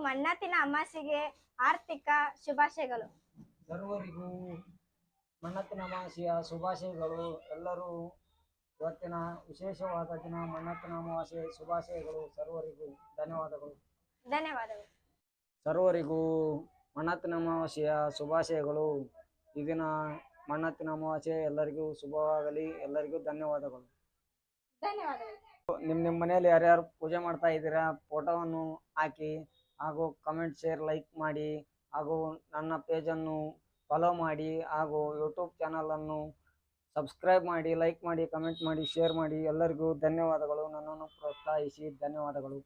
ಮಣ್ಣತ್ತಿನ ಅಮಾಸೆಗೆ ಆರ್ಥಿಕ ಶುಭಾಶಯಗಳು. ಸರ್ವರಿಗೂ ಮಣ್ಣತ್ತಿನ ಅಮಾವಾಸ್ಯೆಯ ಶುಭಾಶಯಗಳು. ಎಲ್ಲರೂ ಇವತ್ತಿನ ವಿಶೇಷವಾದ ದಿನ ಮಣ್ಣತ್ತಿನ ಅಮಾವಾಸ್ಯೆ ಶುಭಾಶಯಗಳು. ಸರ್ವರಿಗೂ ಧನ್ಯವಾದಗಳು. ಧನ್ಯವಾದಗಳು. ಸರ್ವರಿಗೂ ಮಣ್ಣತ್ತಿನ ಅಮಾವಾಸ್ಯೆಯ ಶುಭಾಶಯಗಳು. ಈ ದಿನ ಮಣ್ಣತ್ತಿನ ಅಮಾವಾಸ್ಯೆ ಎಲ್ಲರಿಗೂ ಶುಭವಾಗಲಿ. ಎಲ್ಲರಿಗೂ ಧನ್ಯವಾದಗಳು. ಧನ್ಯವಾದಗಳು. ನಿಮ್ಮ ಮನೆಯಲ್ಲಿ ಯಾರ್ಯಾರು ಪೂಜೆ ಮಾಡ್ತಾ ಇದ್ದೀರಾ ಫೋಟೋವನ್ನು ಹಾಕಿ, ಹಾಗೂ ಕಮೆಂಟ್, ಶೇರ್, ಲೈಕ್ ಮಾಡಿ, ಹಾಗೂ ನನ್ನ ಪೇಜನ್ನು ಫಾಲೋ ಮಾಡಿ, ಹಾಗೂ ಯೂಟ್ಯೂಬ್ ಚಾನಲನ್ನು ಸಬ್ಸ್ಕ್ರೈಬ್ ಮಾಡಿ, ಲೈಕ್ ಮಾಡಿ, ಕಮೆಂಟ್ ಮಾಡಿ, ಶೇರ್ ಮಾಡಿ. ಎಲ್ಲರಿಗೂ ಧನ್ಯವಾದಗಳು. ನನ್ನನ್ನು ಪ್ರೋತ್ಸಾಹಿಸಿ ಧನ್ಯವಾದಗಳು.